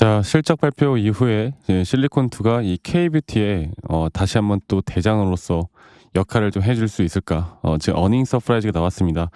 자, 실적 발표 이후에 이제 실리콘투가 이 K뷰티에 다시 한번 또 대장으로서 역할을 좀 해줄 수 있을까? 지금 어닝 서프라이즈가 나왔습니다.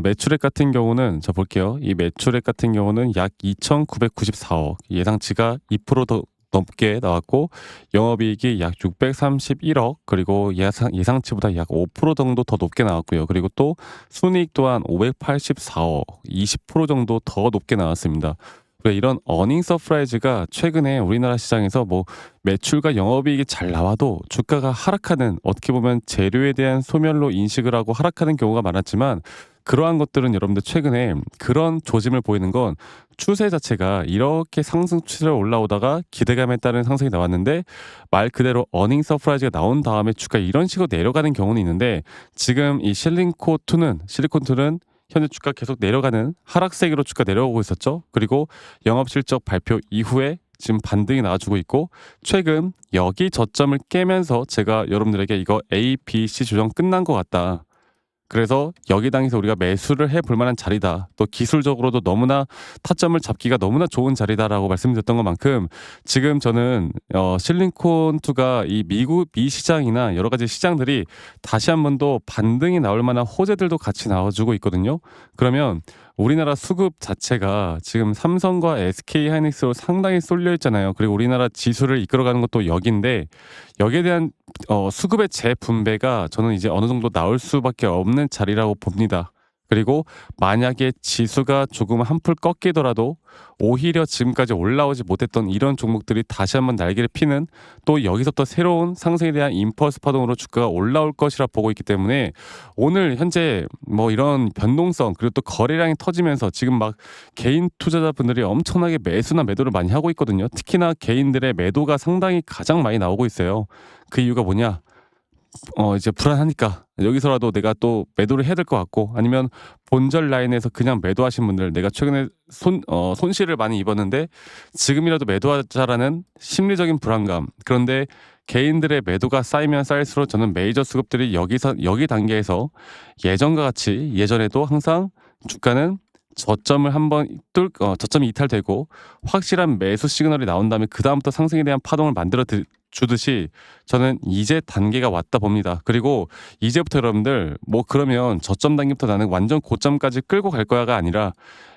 매출액 같은 경우는 저 볼게요. 이 매출액 같은 경우는 약 2,994억, 예상치가 2%더 넘게 나왔고, 영업이익이 약 631억, 그리고 예상치보다 약 5% 정도 더 높게 나왔고요. 그리고 또 순이익 또한 584억, 20% 정도 더 높게 나왔습니다. 이런 어닝 서프라이즈가 최근에 우리나라 시장에서 뭐 매출과 영업이익이 잘 나와도 주가가 하락하는, 어떻게 보면 재료에 대한 소멸로 인식을 하고 하락하는 경우가 많았지만, 그러한 것들은 여러분들 최근에 그런 조짐을 보이는 건 추세 자체가 이렇게 상승 추세로 올라오다가 기대감에 따른 상승이 나왔는데, 말 그대로 어닝 서프라이즈가 나온 다음에 주가 이런 식으로 내려가는 경우는 있는데, 지금 이 실리콘2는 현재 주가 계속 내려가는 하락세기로 주가 내려오고 있었죠. 그리고 영업 실적 발표 이후에 지금 반등이 나와주고 있고, 최근 여기 저점을 깨면서 제가 여러분들에게 이거 A, B, C 조정 끝난 것 같다, 그래서 여기 당에서 우리가 매수를 해볼 만한 자리다, 또 기술적으로도 너무나 타점을 잡기가 너무나 좋은 자리다라고 말씀드렸던 것만큼, 지금 저는 실리콘2가 이 미 시장이나 여러 가지 시장들이 다시 한 번 더 반등이 나올 만한 호재들도 같이 나와주고 있거든요. 그러면 우리나라 수급 자체가 지금 삼성과 SK 하이닉스로 상당히 쏠려 있잖아요. 그리고 우리나라 지수를 이끌어가는 것도 여기인데, 여기에 대한 수급의 재분배가 저는 이제 어느 정도 나올 수밖에 없는 자리라고 봅니다. 그리고 만약에 지수가 조금 한풀 꺾이더라도 오히려 지금까지 올라오지 못했던 이런 종목들이 다시 한번 날개를 피는, 또 여기서부터 새로운 상승에 대한 임펄스 파동으로 주가가 올라올 것이라 보고 있기 때문에, 오늘 현재 뭐 이런 변동성, 그리고 또 거래량이 터지면서 지금 막 개인 투자자분들이 엄청나게 매수나 매도를 많이 하고 있거든요. 특히나 개인들의 매도가 상당히 가장 많이 나오고 있어요. 그 이유가 뭐냐? 이제 불안하니까 여기서라도 내가 또 매도를 해야 될 것 같고, 아니면 본절 라인에서 그냥 매도하신 분들, 내가 최근에 손실을 많이 입었는데 지금이라도 매도하자라는 심리적인 불안감. 그런데 개인들의 매도가 쌓이면 쌓일수록 저는 메이저 수급들이 여기 단계에서 예전과 같이, 예전에도 항상 주가는 저점을 한번 저점이 이탈되고 확실한 매수 시그널이 나온 다음에 그 다음부터 상승에 대한 파동을 만들어 주듯이, 저는 이제 단계가 왔다 봅니다. 그리고 이제부터 여러분들 뭐 그러면 저점 단계부터 나는 완전 고점까지 끌고 갈 거야가 아니라,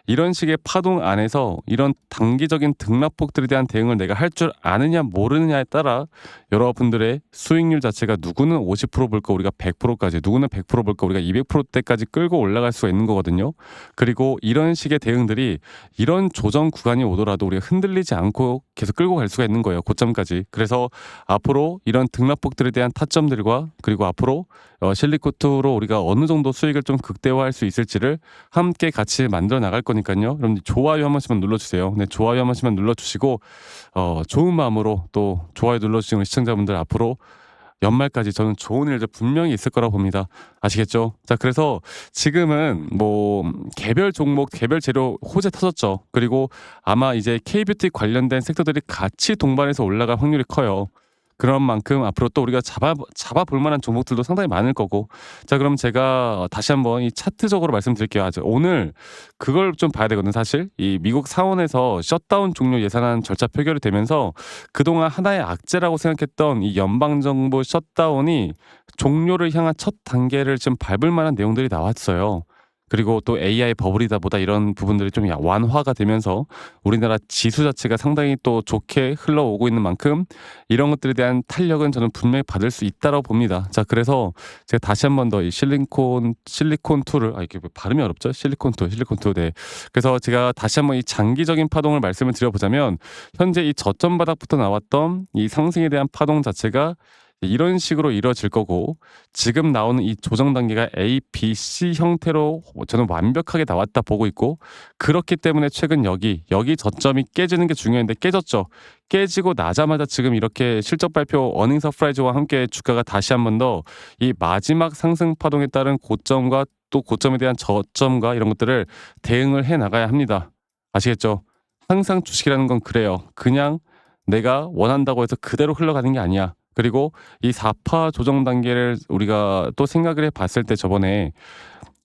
이런 식의 파동 안에서 이런 단기적인 등락폭들에 대한 대응을 내가 할 줄 아느냐 모르느냐에 따라 여러분들의 수익률 자체가, 누구는 50%볼 거 우리가 100%까지, 누구는 100%볼 거 우리가 200%대까지 끌고 올라갈 수가 있는 거거든요. 그리고 이런 식의 대응들이 이런 조정 구간이 오더라도 우리가 흔들리지 않고 계속 끌고 갈 수가 있는 거예요, 고점까지. 그래서 앞으로 이런 등락폭들에 대한 타점들과, 그리고 앞으로 실리코트로 우리가 어느 정도 수익을 좀 극대화할 수 있을지를 함께 같이 만들어 나갈 거니까요. 여러분들 좋아요 한 번씩만 눌러주세요. 네, 좋아요 한 번씩만 눌러주시고, 좋은 마음으로 또 좋아요 눌러주시는 우리 시청자분들, 앞으로 연말까지 저는 좋은 일들 분명히 있을 거라고 봅니다. 아시겠죠? 자, 그래서 지금은 뭐 개별 종목, 개별 재료 호재 터졌죠. 그리고 아마 이제 K뷰티 관련된 섹터들이 같이 동반해서 올라갈 확률이 커요. 그런 만큼 앞으로 또 우리가 잡아볼 만한 종목들도 상당히 많을 거고. 자, 그럼 제가 다시 한번 이 차트적으로 말씀드릴게요. 아주 오늘 그걸 좀 봐야 되거든요. 사실 이 미국 상원에서 셧다운 종료 예산안 절차 표결이 되면서 그동안 하나의 악재라고 생각했던 이 연방정부 셧다운이 종료를 향한 첫 단계를 좀 밟을 만한 내용들이 나왔어요. 그리고 또 AI 버블이다 보다 이런 부분들이 좀 완화가 되면서 우리나라 지수 자체가 상당히 또 좋게 흘러오고 있는 만큼, 이런 것들에 대한 탄력은 저는 분명히 받을 수 있다고 봅니다. 자, 그래서 제가 다시 한 번 더 이 실리콘2를, 이게 발음이 어렵죠? 실리콘2, 네. 그래서 제가 다시 한번 이 장기적인 파동을 말씀을 드려보자면, 현재 이 저점 바닥부터 나왔던 이 상승에 대한 파동 자체가 이런 식으로 이루어질 거고, 지금 나오는 이 조정 단계가 A, B, C 형태로 저는 완벽하게 나왔다 보고 있고, 그렇기 때문에 최근 여기 저점이 깨지는 게 중요한데 깨졌죠. 깨지고 나자마자 지금 이렇게 실적 발표 어닝 서프라이즈와 함께 주가가 다시 한 번 더 이 마지막 상승 파동에 따른 고점과 또 고점에 대한 저점과 이런 것들을 대응을 해 나가야 합니다. 아시겠죠? 항상 주식이라는 건 그래요. 그냥 내가 원한다고 해서 그대로 흘러가는 게 아니야. 그리고 이 4파 조정 단계를 우리가 또 생각을 해 봤을 때, 저번에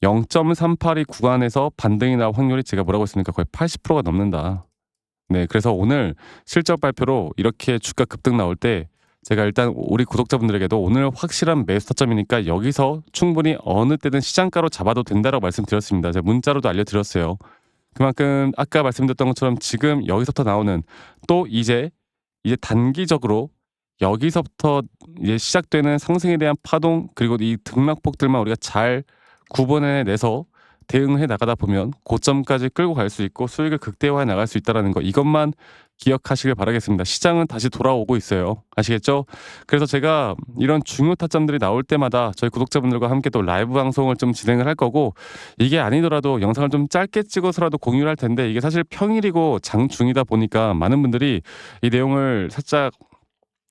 0.38이 구간에서 반등이 나올 확률이 제가 뭐라고 했습니까? 거의 80%가 넘는다. 네. 그래서 오늘 실적 발표로 이렇게 주가 급등 나올 때 제가 일단 우리 구독자분들에게도 오늘 확실한 매수 타점이니까 여기서 충분히 어느 때든 시장가로 잡아도 된다라고 말씀드렸습니다. 제가 문자로도 알려드렸어요. 그만큼 아까 말씀드렸던 것처럼 지금 여기서부터 나오는 또 이제 단기적으로 여기서부터 이제 시작되는 상승에 대한 파동 그리고 이 등락폭들만 우리가 잘 구분해 내서 대응해 나가다 보면 고점까지 끌고 갈 수 있고 수익을 극대화해 나갈 수 있다라는 거 이것만 기억하시길 바라겠습니다. 시장은 다시 돌아오고 있어요. 아시겠죠? 그래서 제가 이런 중요 타점들이 나올 때마다 저희 구독자분들과 함께 또 라이브 방송을 좀 진행을 할 거고 이게 아니더라도 영상을 좀 짧게 찍어서라도 공유를 할 텐데 이게 사실 평일이고 장중이다 보니까 많은 분들이 이 내용을 살짝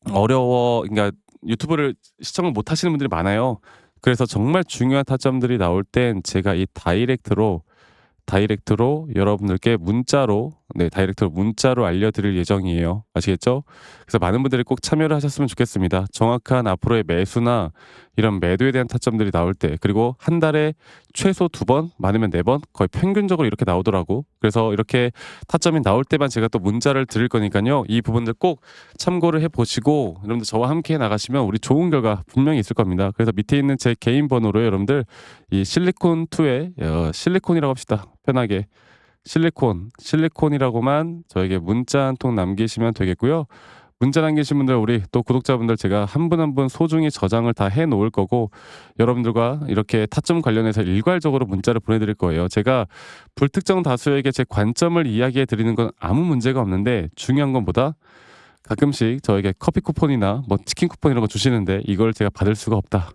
그러니까 유튜브를 시청을 못 하시는 분들이 많아요. 그래서 정말 중요한 타점들이 나올 땐 제가 이 다이렉트로 여러분들께 다이렉트로 문자로 알려드릴 예정이에요. 아시겠죠? 그래서 많은 분들이 꼭 참여를 하셨으면 좋겠습니다. 정확한 앞으로의 매수나 이런 매도에 대한 타점들이 나올 때 그리고 한 달에 최소 2번 많으면 4번 거의 평균적으로 이렇게 나오더라고. 그래서 이렇게 타점이 나올 때만 제가 또 문자를 드릴 거니까요. 이 부분들 꼭 참고를 해보시고 여러분들 저와 함께 나가시면 우리 좋은 결과 분명히 있을 겁니다. 그래서 밑에 있는 제 개인 번호로 여러분들 이 실리콘2에 실리콘이라고 합시다. 편하게 실리콘이라고만 저에게 문자 한 통 남기시면 되겠고요. 문자 남기신 분들 우리 또 구독자분들 제가 한 분 한 분 소중히 저장을 다 해 놓을 거고 여러분들과 이렇게 타점 관련해서 일괄적으로 문자를 보내드릴 거예요. 제가 불특정 다수에게 제 관점을 이야기해 드리는 건 아무 문제가 없는데 중요한 건 보다 가끔씩 저에게 커피 쿠폰이나 뭐 치킨 쿠폰 이런 거 주시는데 이걸 제가 받을 수가 없다.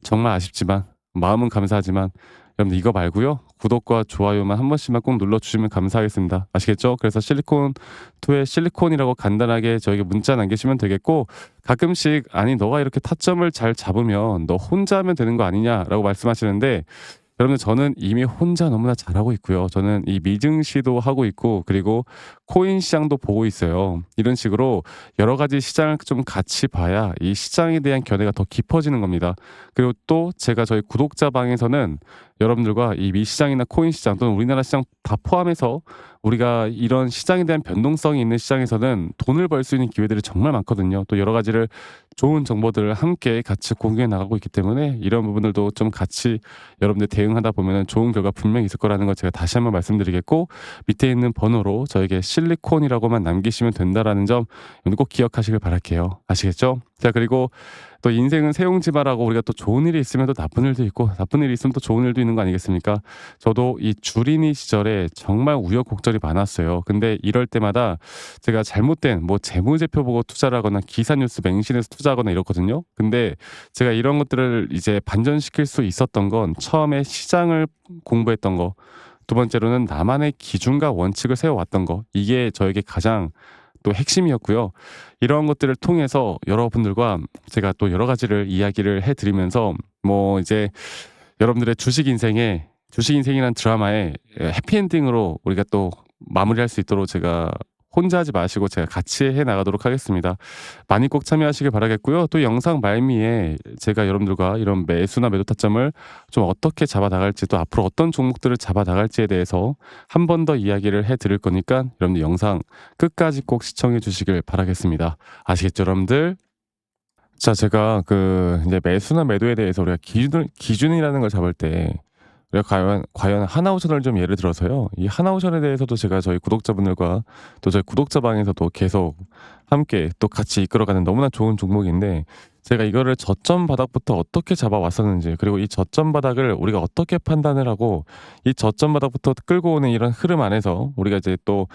정말 아쉽지만 마음은 감사하지만 여러분들 이거 말고요. 구독과 좋아요만 한 번씩만 꼭 눌러주시면 감사하겠습니다. 아시겠죠? 그래서 실리콘2의 실리콘이라고 간단하게 저에게 문자 남기시면 되겠고 가끔씩 아니 너가 이렇게 타점을 잘 잡으면 너 혼자 하면 되는 거 아니냐라고 말씀하시는데 여러분들 저는 이미 혼자 너무나 잘하고 있고요. 저는 이 미증시도 하고 있고 그리고 코인 시장도 보고 있어요. 이런 식으로 여러 가지 시장을 좀 같이 봐야 이 시장에 대한 견해가 더 깊어지는 겁니다. 그리고 또 제가 저희 구독자 방에서는 여러분들과 이 미시장이나 코인 시장 또는 우리나라 시장 다 포함해서 우리가 이런 시장에 대한 변동성이 있는 시장에서는 돈을 벌 수 있는 기회들이 정말 많거든요. 또 여러 가지를 좋은 정보들을 함께 같이 공유해 나가고 있기 때문에 이런 부분들도 좀 같이 여러분들 대응하다 보면 좋은 결과 분명히 있을 거라는 걸 제가 다시 한번 말씀드리겠고 밑에 있는 번호로 저에게 실리콘이라고만 남기시면 된다라는 점 여러분 꼭 기억하시길 바랄게요. 아시겠죠? 자 그리고 또 인생은 세옹지마라고 우리가 또 좋은 일이 있으면 또 나쁜 일도 있고 나쁜 일이 있으면 또 좋은 일도 있는 거 아니겠습니까? 저도 이 주린이 시절에 정말 우여곡절이 많았어요. 근데 이럴 때마다 제가 잘못된 뭐 재무제표 보고 투자를 하거나 기사뉴스 맹신해서 투자하거나 이렇거든요. 근데 제가 이런 것들을 이제 반전시킬 수 있었던 건 처음에 시장을 공부했던 거, 두 번째로는 나만의 기준과 원칙을 세워왔던 거, 이게 저에게 가장 또 핵심이었고요. 이런 것들을 통해서 여러분들과 제가 또 여러 가지를 이야기를 해드리면서 뭐 이제 여러분들의 주식 인생이란 드라마의 해피엔딩으로 우리가 또 마무리할 수 있도록 제가 혼자 하지 마시고 제가 같이 해 나가도록 하겠습니다. 많이 꼭 참여하시길 바라겠고요. 또 영상 말미에 제가 여러분들과 이런 매수나 매도 타점을 좀 어떻게 잡아 나갈지 또 앞으로 어떤 종목들을 잡아 나갈지에 대해서 한 번 더 이야기를 해 드릴 거니까 여러분들 영상 끝까지 꼭 시청해 주시길 바라겠습니다. 아시겠죠, 여러분들? 자, 제가 이제 매수나 매도에 대해서 우리가 기준이라는 걸 잡을 때 우리가 과연 하나오션을 좀 예를 들어서요. 이 하나오션에 대해서도 제가 저희 구독자분들과 또 저희 구독자 방에서도 계속 함께 또 같이 이끌어가는 너무나 좋은 종목인데 제가 이거를 저점 바닥부터 어떻게 잡아왔었는지 그리고 이 저점 바닥을 우리가 어떻게 판단을 하고 이 저점 바닥부터 끌고 오는 이런 흐름 안에서 우리가 이제 또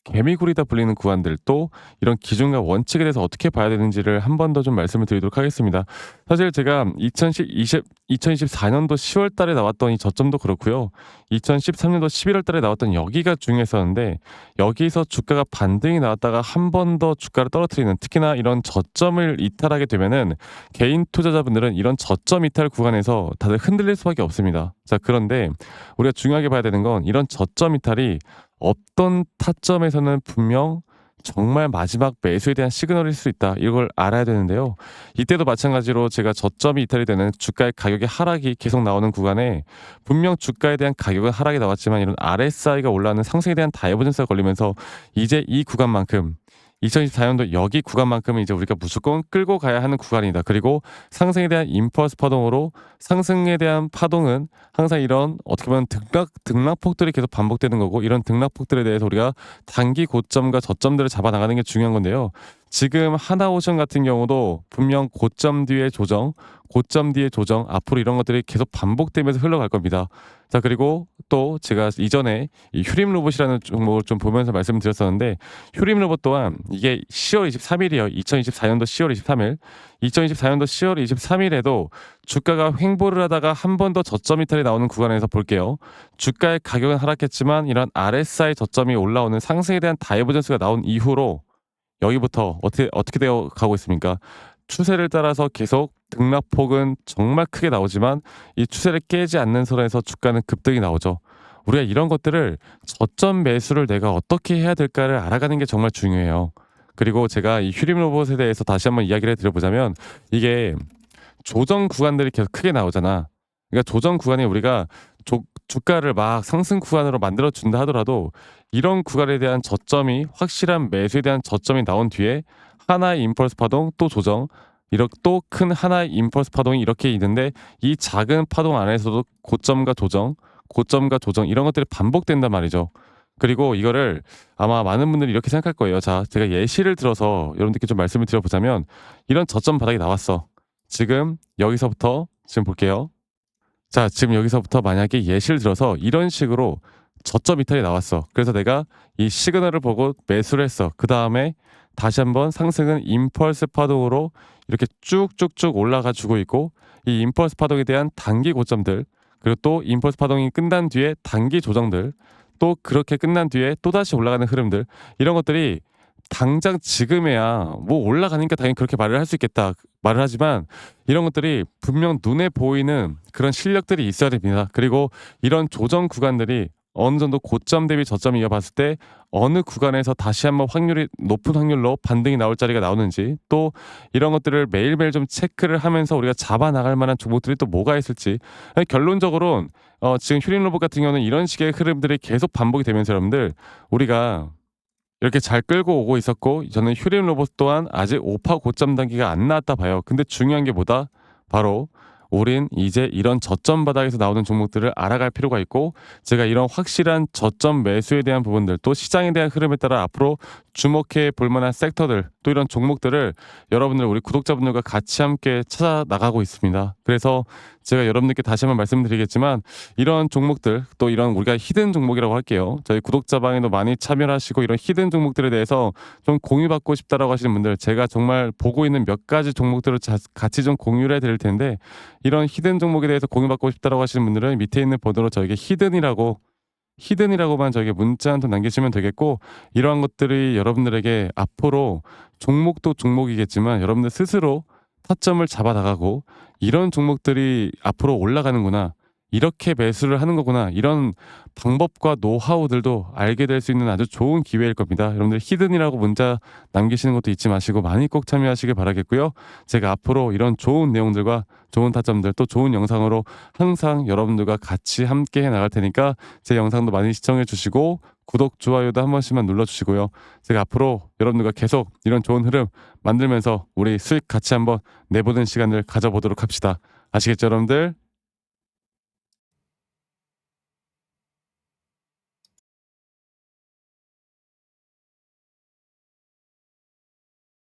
개미굴이다 불리는 구간들 또 이런 기준과 원칙에 대해서 어떻게 봐야 되는지를 한 번 더 좀 말씀을 드리도록 하겠습니다. 사실 제가 2024년도 10월 달에 나왔던 이 저점도 그렇고요. 2013년도 11월 달에 나왔던 여기가 중요했었는데 여기서 주가가 반등이 나왔다가 한 번 더 주가를 떨어뜨리는 특히나 이런 저점을 이탈하게 되면은 개인 투자자분들은 이런 저점 이탈 구간에서 다들 흔들릴 수밖에 없습니다. 자, 그런데 우리가 중요하게 봐야 되는 건 이런 저점 이탈이 어떤 타점에서는 분명 정말 마지막 매수에 대한 시그널일 수 있다. 이걸 알아야 되는데요. 이때도 마찬가지로 제가 저점이 이탈이 되는 주가의 가격의 하락이 계속 나오는 구간에 분명 주가에 대한 가격은 하락이 나왔지만 이런 RSI가 올라가는 상승에 대한 다이버전스가 걸리면서 이제 이 구간만큼 2024년도 여기 구간만큼은 이제 우리가 무조건 끌고 가야 하는 구간이다. 그리고 상승에 대한 임펄스 파동으로 상승에 대한 파동은 항상 이런 어떻게 보면 등락폭들이 계속 반복되는 거고 이런 등락폭들에 대해서 우리가 단기 고점과 저점들을 잡아 나가는 게 중요한 건데요. 지금 하나오션 같은 경우도 분명 고점 뒤에 조정, 고점 뒤에 조정 앞으로 이런 것들이 계속 반복되면서 흘러갈 겁니다. 자 그리고 또 제가 이전에 이 휴림 로봇이라는 종목을 좀 보면서 말씀드렸었는데 휴림 로봇 또한 이게 10월 23일이에요. 2024년도 10월 23일. 2024년도 10월 23일에도 주가가 횡보를 하다가 한 번 더 저점 이탈이 나오는 구간에서 볼게요. 주가의 가격은 하락했지만 이런 RSI 저점이 올라오는 상승에 대한 다이버전스가 나온 이후로 여기부터 어떻게 되어 가고 있습니까? 추세를 따라서 계속 등락폭은 정말 크게 나오지만 이 추세를 깨지 않는 선에서 주가는 급등이 나오죠. 우리가 이런 것들을 저점 매수를 내가 어떻게 해야 될까를 알아가는 게 정말 중요해요. 그리고 제가 이 휴림 로봇에 대해서 다시 한번 이야기를 드려보자면 이게 조정 구간들이 계속 크게 나오잖아. 그러니까 조정 구간이 우리가 주가를 막 상승 구간으로 만들어 준다 하더라도 이런 구간에 대한 저점이 확실한 매수에 대한 저점이 나온 뒤에 하나의 임펄스 파동 또 조정 이렇게 또 큰 하나의 임펄스 파동이 이렇게 있는데 이 작은 파동 안에서도 고점과 조정, 고점과 조정 이런 것들이 반복된단 말이죠. 그리고 이거를 아마 많은 분들이 이렇게 생각할 거예요. 자, 제가 예시를 들어서 여러분들께 좀 말씀을 드려보자면 이런 저점 바닥이 나왔어. 지금 여기서부터 지금 볼게요. 자, 지금 여기서부터 만약에 예시를 들어서 이런 식으로 저점 이탈이 나왔어. 그래서 내가 이 시그널을 보고 매수를 했어. 그 다음에 다시 한번 상승은 임펄스 파동으로 이렇게 쭉쭉쭉 올라가 주고 있고 이 임펄스 파동에 대한 단기 고점들 그리고 또 임펄스 파동이 끝난 뒤에 단기 조정들 또 그렇게 끝난 뒤에 또다시 올라가는 흐름들 이런 것들이 당장 지금에야 뭐 올라가니까 당연히 그렇게 말을 할 수 있겠다 말을 하지만 이런 것들이 분명 눈에 보이는 그런 실력들이 있어야 됩니다. 그리고 이런 조정 구간들이 어느 정도 고점 대비 저점 이어봤을 때 어느 구간에서 다시 한번 확률이 높은 확률로 반등이 나올 자리가 나오는지 또 이런 것들을 매일매일 좀 체크를 하면서 우리가 잡아 나갈 만한 종목들이 또 뭐가 있을지 결론적으로는 지금 휴림 로봇 같은 경우는 이런 식의 흐름들이 계속 반복이 되면서 여러분들 우리가 이렇게 잘 끌고 오고 있었고 저는 휴림 로봇 또한 아직 오파 고점 단계가 안 나왔다 봐요. 근데 중요한 게 뭐다? 바로 우린 이제 이런 저점 바닥에서 나오는 종목들을 알아갈 필요가 있고 제가 이런 확실한 저점 매수에 대한 부분들 또 시장에 대한 흐름에 따라 앞으로 주목해 볼 만한 섹터들 또 이런 종목들을 여러분들 우리 구독자분들과 같이 함께 찾아 나가고 있습니다. 그래서 제가 여러분들께 다시 한번 말씀드리겠지만 이런 종목들 또 이런 우리가 히든 종목이라고 할게요. 저희 구독자방에도 많이 참여를 하시고 이런 히든 종목들에 대해서 좀 공유받고 싶다라고 하시는 분들 제가 정말 보고 있는 몇 가지 종목들을 같이 좀 공유를 해드릴 텐데 이런 히든 종목에 대해서 공유받고 싶다라고 하시는 분들은 밑에 있는 번호로 저에게 히든이라고만 저에게 문자 한 통 남기시면 되겠고 이러한 것들이 여러분들에게 앞으로 종목도 종목이겠지만 여러분들 스스로 타점을 잡아 나가고 이런 종목들이 앞으로 올라가는구나. 이렇게 매수를 하는 거구나. 이런 방법과 노하우들도 알게 될 수 있는 아주 좋은 기회일 겁니다. 여러분들 히든이라고 문자 남기시는 것도 잊지 마시고 많이 꼭 참여하시길 바라겠고요. 제가 앞으로 이런 좋은 내용들과 좋은 타점들 또 좋은 영상으로 항상 여러분들과 같이 함께 해 나갈 테니까 제 영상도 많이 시청해 주시고 구독, 좋아요도 한 번씩만 눌러주시고요. 제가 앞으로 여러분들과 계속 이런 좋은 흐름 만들면서 우리 수익 같이 한번 내보는 시간을 가져보도록 합시다. 아시겠죠, 여러분들?